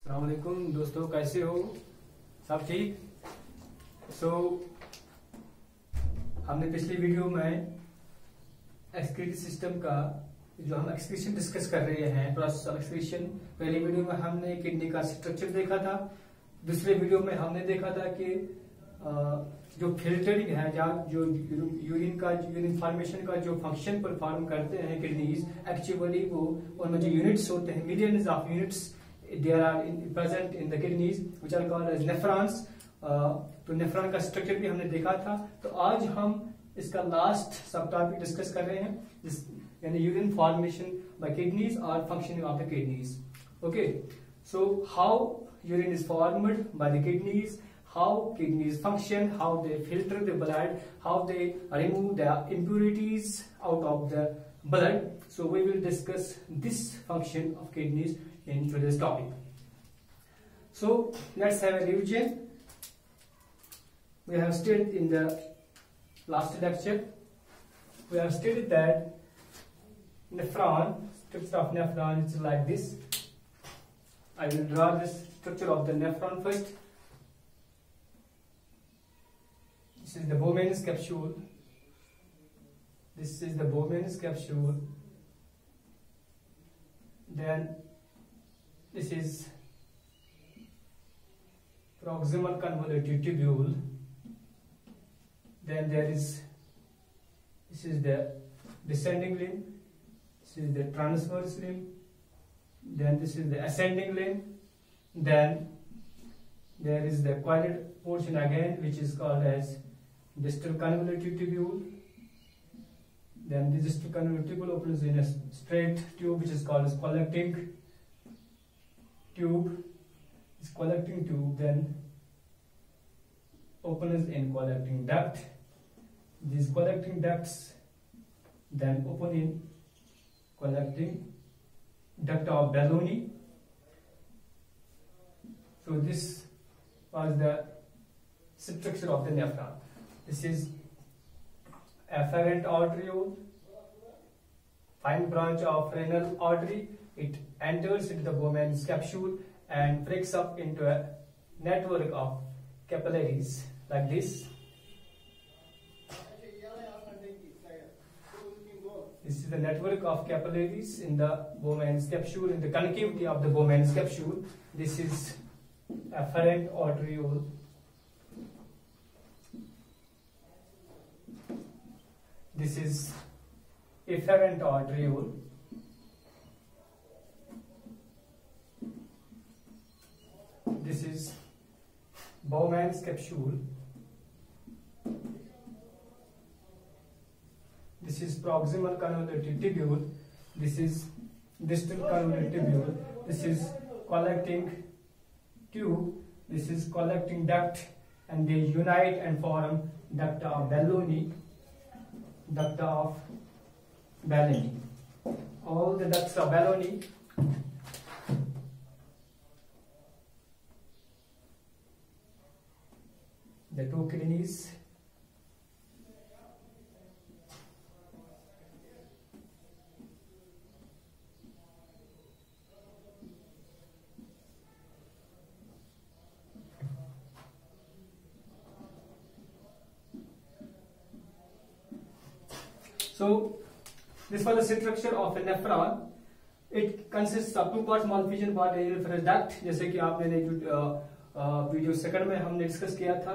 अस्सलाम वालेकुम दोस्तों, कैसे हो? सब ठीक? हमने पिछली वीडियो में एक्सक्रीटरी सिस्टम का जो हम एक्सक्रीशन डिस्कस कर रहे हैं, प्रोसेस ऑफ एक्सक्रीशन। पहली वीडियो में हमने किडनी का स्ट्रक्चर देखा था। दूसरे वीडियो में हमने देखा था कि जो फिल्टरिंग है, जो यूरिन फॉर्मेशन का जो फंक्शन परफॉर्म करते हैं किडनीज, एक्चुअली वो उनमें जो यूनिट्स होते हैं, millions of units there are present in the kidneys which are called as nephrons। तो नेफ्रॉन का स्ट्रक्चर भी हमने देखा था। तो आज हम इसका लास्ट सब टॉपिक डिस्कस कर रहे हैं, यानी यूरिन फॉर्मेशन बाय किडनीज और functioning of the kidneys. Okay, so how urine is formed by the kidneys, how kidneys function, how they filter the blood, how they remove the impurities out of the blood. So we will discuss this function of kidneys in today's topic. So let's have a revision. We have studied in the last lecture, we have studied that nephron, structure of nephron is like this. I will draw this structure of the nephron first. This is the Bowman's capsule. This is the Bowman's capsule. Then this is proximal convoluted tubule. Then this is the descending limb. This is the transverse limb. Then this is the ascending limb. Then there is the coiled portion again, which is called as distal convoluted tubule. Then the distal convoluted tubule opens in a straight tube which is called as collecting tube. This collecting tube then opens in collecting duct. These collecting ducts then open in collecting duct of Belloni. So this was the structure of the nephron. This is afferent arteriole, fine branch of renal artery. It enters into the Bowman's capsule and breaks up into a network of capillaries like this. This is the network of capillaries in the Bowman's capsule, in the concavity of the Bowman's capsule. This is afferent arteriole. This is efferent arteriole. This is Bowman's capsule. This is proximal convoluted tubule. This is distal convoluted tubule. This is collecting tube. This is collecting duct, and they unite and form duct of Belloni. Duct of Belloni. All the ducts of Belloni the two kidneys So this was the structure of a nephron. It consists of two parts, malphizian part and reference duct, जैसे कि आपने जो video second में हमने discuss किया था।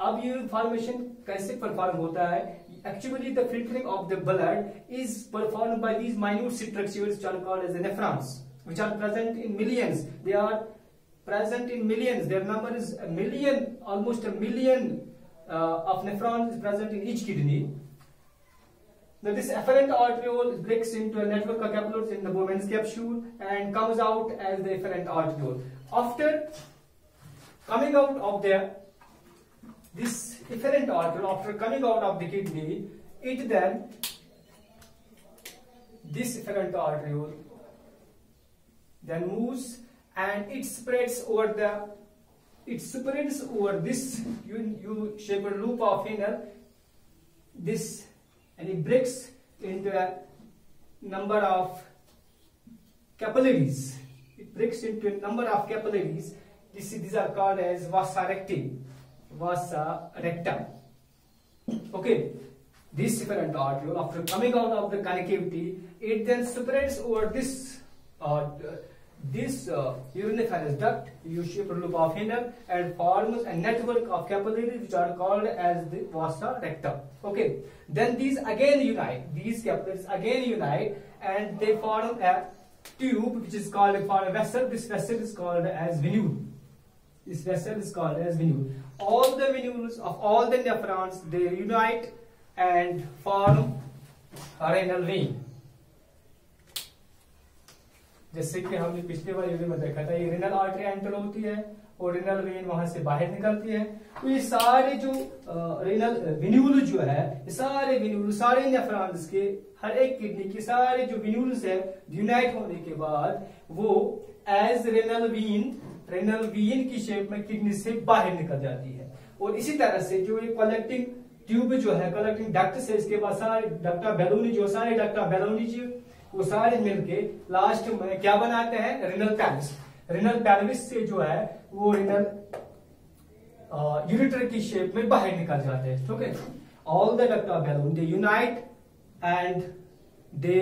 अब ये फॉर्मेशन कैसे परफॉर्म होता है? Actually, the filtering of the blood is performed by these minute structures which are called as the nephrons, which are present in millions. They are present in millions. Their number is a million, almost a million of nephrons is present in each kidney. Now this afferent arteriole breaks into a network of capillaries in the Bowman's capsule and comes out as the efferent arteriole. After coming out of this efferent arteriole, after coming out of the kidney, this efferent arteriole then moves and it spreads over this U-shaped loop of venal, this, and it breaks into a number of capillaries. It breaks into a number of capillaries. These are called as vasa recti, vasa recta. Okay, this efferent arteriole, after coming out of the concavity, it then spreads over this uriniferous duct, U-shaped loop of Henle, and forms a network of capillaries which are called as the vasa recta. Okay, then these again unite. These capillaries again unite, and they form a tube which is called a vessel. This vessel is called as venule. This vessel is called as venule. All the venules of all the nephrons, they unite and form a renal vein. जैसे कि हमने पिछले वाले video में देखा था, ये renal artery enter होती है और रेनल वेन वहां से बाहर निकलती है। तो ये सारे जो रेनल वेन्यूल जो है, ये सारे वेन्यूल, सारे नेफ्रॉन्स के, हर एक किडनी के सारे जो वेन्यूल्स है, यूनाइट होने के बाद वो एज रेनल वीन की शेप में किडनी से बाहर निकल जाती है। और इसी तरह से जो ये कलेक्टिंग ट्यूब जो है, कलेक्टिंग डक्ट है, इसके बाद सारे डक्टा बेलोनी जो सारे डक्टा बेलोनी जो वो सारे मिलके लास्ट में क्या बनाते हैं, रेनल पेल्विस। रेनल पेल्विस से जो है वो रेनल यूरेटर की शेप में बाहर निकल जाते हैं। Okay, all the ducts below they unite and they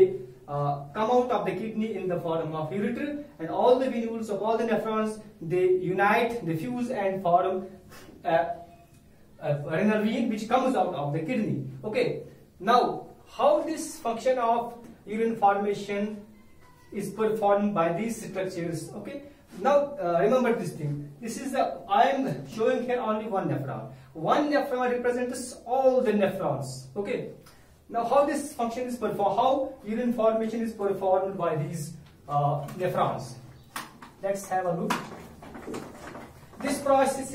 come out of the kidney in the form of ureter, and all the venules of all the nephrons, they unite, they fuse and form a renal vein which comes out of the kidney. Okay, now how this function of urine formation is performed by these structures? Okay, now remember this thing. This is I am showing here only one nephron. One nephron represents all the nephrons. Okay, now how this function is performed, how urine formation is performed by these nephrons. Let's have a look. This process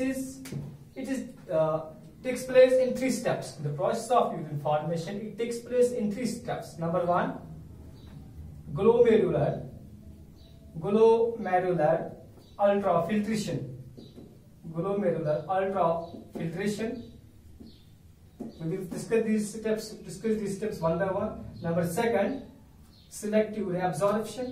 takes place in 3 steps. The process of urine formation, it takes place in 3 steps. Number 1, glomerular ultrafiltration. Glomerular ultrafiltration. We will discuss these steps one by one. Number 2, selective reabsorption.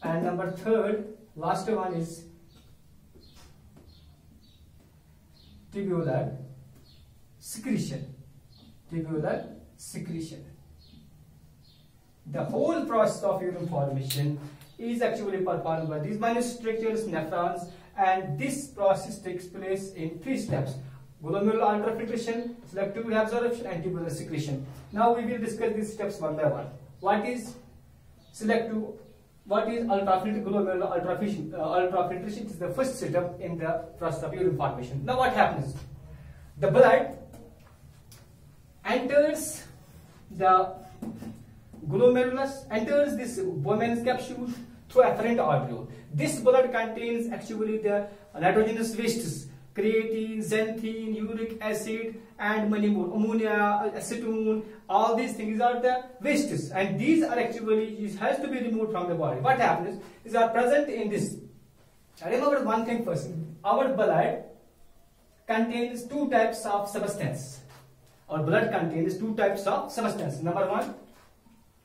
And number 3, last one is tubular secretion. The whole process of urine formation is actually performed by these minute structures, nephrons, and this process takes place in 3 steps: glomerular ultrafiltration, selective reabsorption, and tubular secretion. Now we will discuss these steps one by one. What is glomerular ultrafiltration? Is the first step in the process of urine formation. Now what happens? The blood enters the glomerulus, enters this Bowman's capsule through afferent arteriole. This blood contains actually the nitrogenous wastes, creatine, xanthine, uric acid, and many more, ammonia, acetone. All these things are the wastes, and these are actually, it has to be removed from the body. What happens? These are present in this. Remember one thing first: our blood contains 2 types of substance. Our blood contains 2 types of substance. Number 1,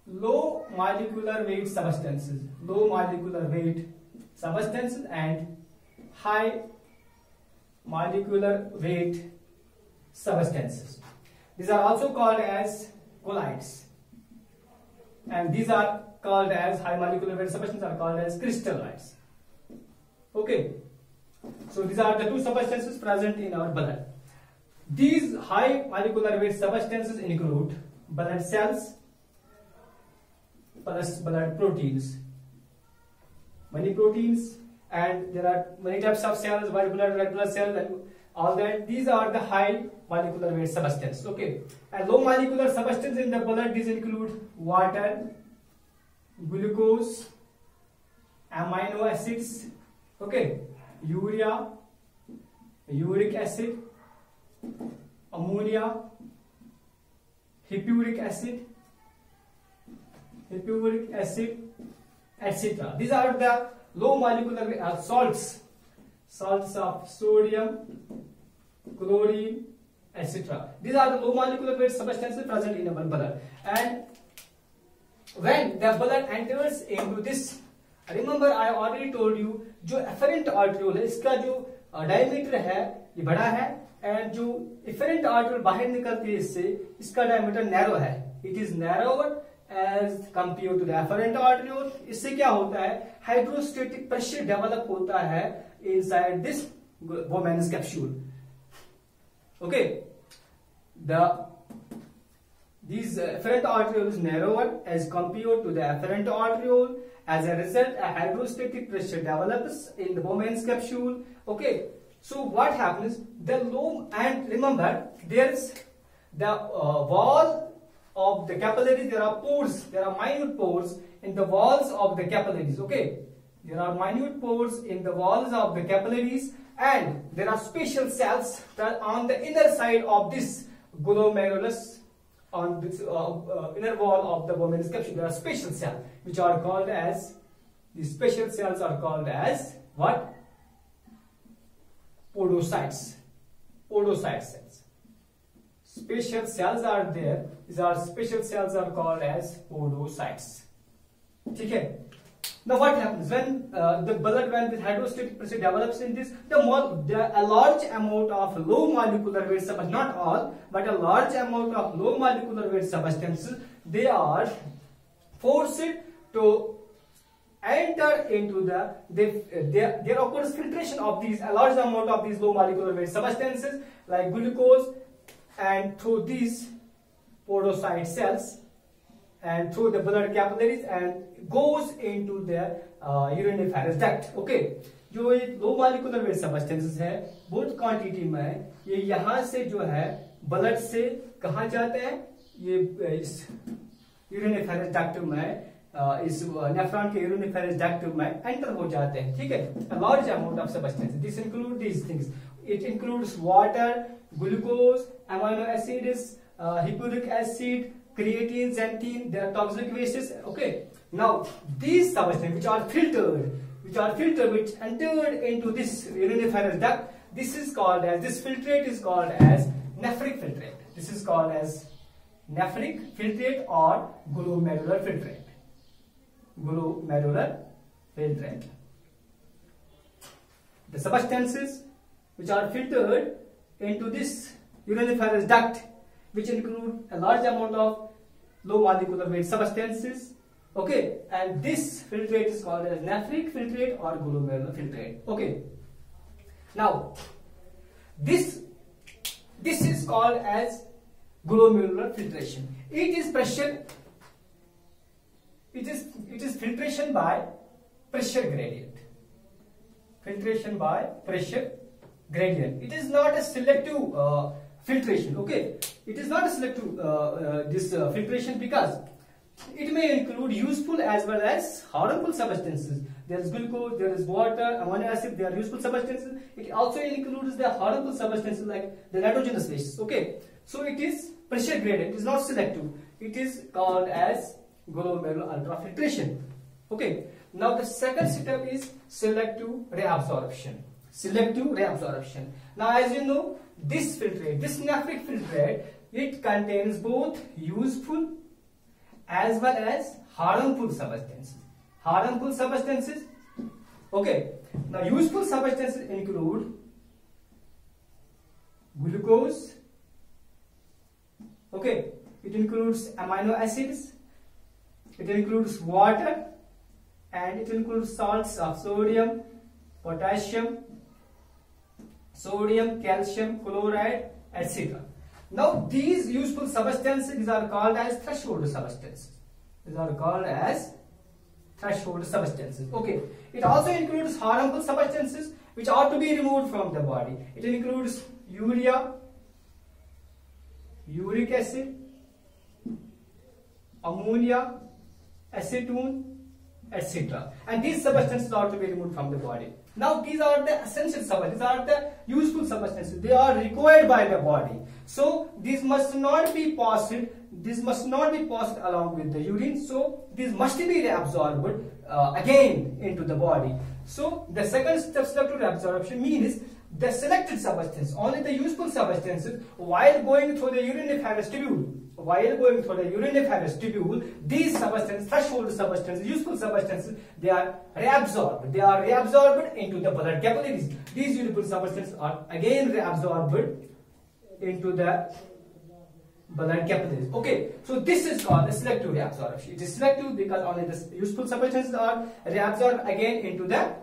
low molecular weight substances, and high molecular weight substances. These are also called as colloids, and these are called as high molecular weight substances are called as crystalloids. Okay, so these are the 2 substances present in our blood. These high molecular weight substances include blood cells plus blood proteins, many proteins, and there are many types of cells, white blood, red blood cells, and all that. These are the high molecular weight substances. Okay, and low molecular substances in the blood, these include water, glucose, amino acids, okay, urea, uric acid, ammonia, hippuric acid, etc. These are the low molecular salts of sodium, chlorine, etc. These are the low molecular weight substances present in our blood. And when the blood enters into this, remember I already told you, जो efferent arteriole है इसका जो diameter है ये बड़ा है, and जो efferent arteriole बाहर निकलती है इससे, इसका diameter narrow है. It is narrower as compared to the afferent arteriole. इससे क्या होता है, hydrostatic pressure develop होता है inside this Bowman's capsule. Okay, these afferent arteriole is narrower as compared to the afferent arteriole. As a result, a hydrostatic pressure develops in the Bowman's capsule. Okay, so what happens? The low, and remember, there's the wall of the capillaries. There are pores. There are minute pores in the walls of the capillaries. Okay, there are minute pores in the walls of the capillaries, and there are special cells that on the inner side of this glomerulus, on this inner wall of the Bowman's capsule. There are special cells which are called as, these special cells are called as what? Podocytes. Podocyte cells. Special cells are there. These are special cells are called as podocytes. Okay. Now what happens when the blood, when the hydrostatic pressure develops in this, a large amount of low molecular weight substances, not all, but a large amount of low molecular weight substances, they are forced to enter into there occurs filtration of these, a large amount of these low molecular weight substances like glucose, and through these podocyte cells and through the blood capillaries and goes into the uriniferous duct. Okay, जो ये low molecular weight substances है बहुत quantity में, ये यहाँ से जो है ब्लड से कहाँ जाते हैं, ये इस यूरिनिफेरस डक्ट में, इस नेफ्रॉन के यूरिनिफेरस डक्ट में एंटर हो जाते हैं. ठीक है, a large amount of substances. This include these things. It includes water, glucose, amino acids, hippuric acid, creatine, xanthine. They are toxic wastes. Okay. Now these substances which are filtered, which entered into this uriniferous duct, this filtrate is called as nephric filtrate. This is called as nephric filtrate or glomerular filtrate. Glomerular filtrate. The substances which are filtered into this uriniferous duct, which include a large amount of low molecular weight substances. Okay, and this filtrate is called as nephric filtrate or glomerular filtrate. Okay, now this is called as glomerular filtration. It is pressure. It is filtration by pressure gradient. Filtration by pressure gradient. It is not a selective filtration. Okay, it is not a selective filtration because it may include useful as well as harmful substances. There is glucose, there is water, amino acid, they are useful substances. It also includes the harmful substances like the nitrogenous wastes. Okay, so it is pressure gradient. It is not selective. It is called as glomerular ultrafiltration. Okay, now the second step is selective reabsorption. Selective reabsorption. Now, as you know, this filtrate, this nephric filtrate, it contains both useful as well as harmful substances. Harmful substances. Okay. Now, useful substances include glucose. Okay. It includes amino acids. It includes water, and it includes salts of sodium, potassium, sodium, calcium, chloride, etc. Now these useful substances are called as threshold substances. These are called as threshold substances. Okay. It also includes harmful substances which are to be removed from the body. It includes urea, uric acid, ammonia, acetone, etc. And these substances are to be removed from the body. Now these are the essential substances, these are the useful substances, they are required by the body. So these must not be passed along with the urine, so these must be reabsorbed again into the body. So the second step, selective reabsorption, means the selected substance, only the useful substances, while going through the uriniferous tubule. While going through the uriniferous tubule, these substances, threshold substances, useful substances, they are reabsorbed. They are reabsorbed into the blood capillaries. These useful substances are again reabsorbed into the blood capillaries. Okay, so this is called the selective reabsorption. It is selective because only the useful substances are reabsorbed again into the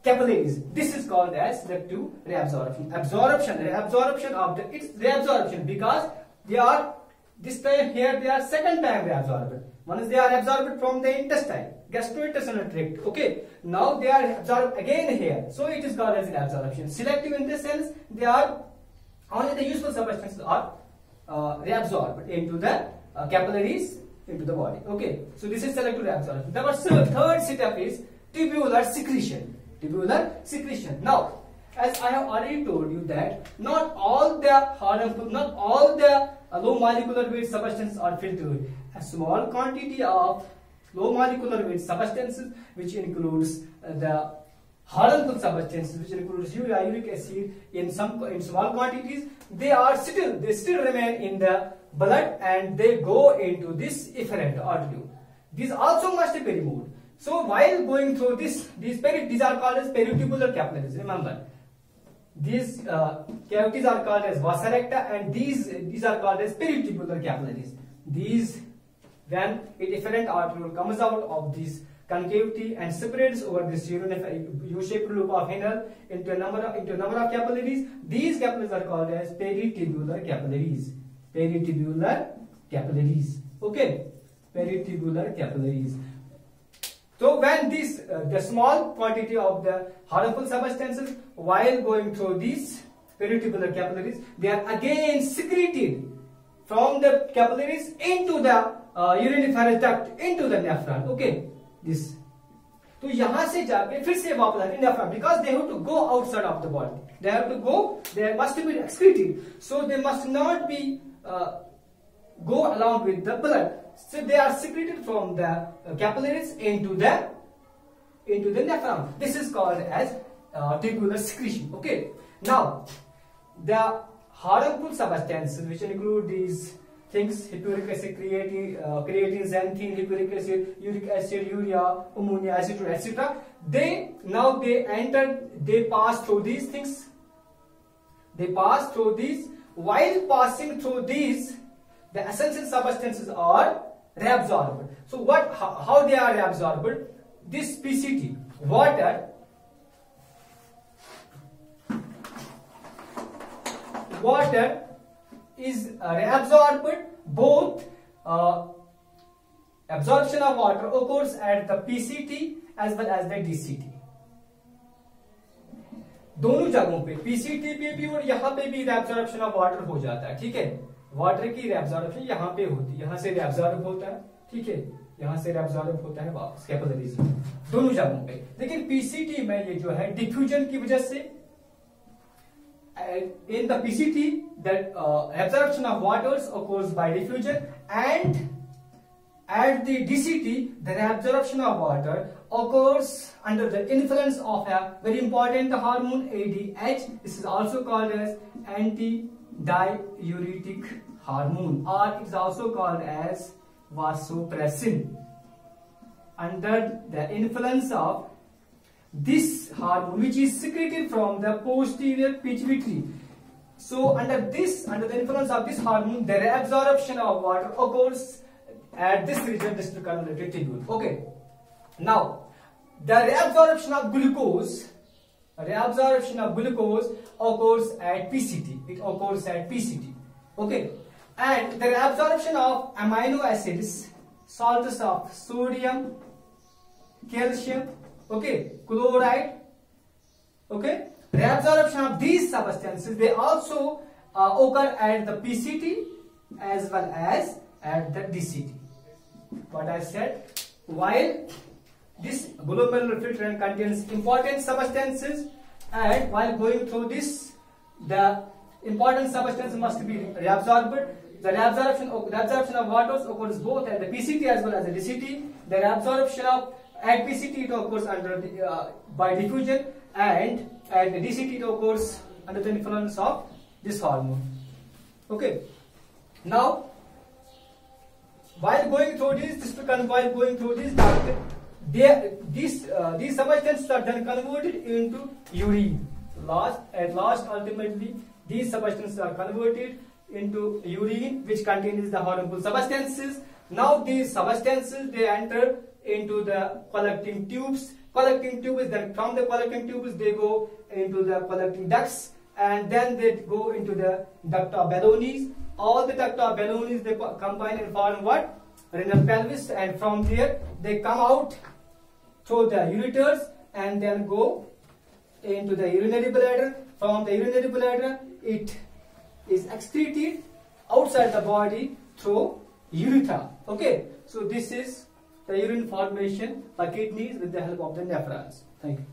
capillaries. This is called as selective reabsorption. Reabsorption of the, it's reabsorption because they are, this time here they are second time reabsorbed. Once they are absorbed from the intestine, gastrointestinal tract. Okay, now they are absorbed again here. So it is called as reabsorption. Selective in this sense, they are only the useful substances are reabsorbed into the capillaries, into the body. Okay, so this is selective reabsorption. The third step is tubular secretion. Tubular secretion. Now, as I have already told you that not all the harmful, not all the low molecular weight substances are filtered. A small quantity of low molecular weight substances, which includes the harmful substances, which includes urea, uric acid, in small quantities, they still remain in the blood and they go into this efferent artery. These also must be removed. So while going through these are called as peritubular capillaries. Remember, these cavities are called as vasa recta, and these are called as peritubular capillaries. These, when an efferent arteriole comes out of this concavity and separates over this U-shaped loop of Henle into a number of capillaries, these capillaries are called as peritubular capillaries. Peritubular capillaries. Okay, peritubular capillaries. So when this the small quantity of the harmful substances, while going through these peritubular capillaries, they are again secreted from the capillaries into the uriniferous duct, into the nephron. Okay, this. तो यहाँ से जाके फिर से वापस आते nephron, because they have to go outside of the body. They have to go. They must be excreted. So they must not be go along with the blood. So they are secreted from the capillaries into the nephron. This is called as tubular secretion. Okay. Now, the harmful substances, which include these things: hippuric acid, creatine, xanthine, hippuric acid, uric acid, urea, ammonia, acetate, etc. They pass through these things. They pass through these. While passing through these, the essential substances are reabsorbed. So how they are reabsorbed? This PCT, water is reabsorbed. Both absorption of water occurs at the PCT as well as the DCT. दोनों जगहों पे, PCT पे भी और यहाँ पे भी reabsorption of water हो जाता है. ठीक है, वाटर की reabsorption यहाँ पे होती है, यहाँ से reabsorb होता है. ठीक है, यहाँ से reabsorb होता है वापस कैपिलरीज में, दोनों जगहों पे. लेकिन PCT में ये जो है डिफ्यूजन की वजह से, in the PCT that absorption of waters occurs by diffusion, and at the DCT the absorption of water occurs under the influence of a very important hormone ADH. This is also called as antidiuretic hormone, or it is also called as vasopressin. Under the influence of this hormone, which is secreted from the posterior pituitary. So under the influence of this hormone, the reabsorption of water occurs at this region, this is called the reticule. Okay. Now, the reabsorption of glucose occurs at PCT. It occurs at PCT. Okay. And the reabsorption of amino acids, salts of sodium, calcium, okay, chloride, okay, reabsorption of these substances, they also occur at the PCT as well as at the DCT. What I said, while this glomerular filtrate contains important substances, and while going through this, the important substances must be reabsorbed. The reabsorption of waters occurs both at the PCT as well as the DCT. The reabsorption of at PCT it occurs under by diffusion. and DCT occurs under the influence of this hormone. Okay. Now, while going through this these substances are then converted into urine. At last, ultimately, these substances are converted into urine, which contains the harmful substances. Now, these substances, they enter into the collecting tubes. Then from the collecting tubes, they go into the collecting ducts, and then they go into the ducta ballonis. All the ducta ballonis, they combine and form what? Renal pelvis, and from there they come out through the ureters and then go into the urinary bladder. From the urinary bladder, it is excreted outside the body through urethra. Okay, so this is the urine formation by kidneys with the help of the nephrons. Thank you.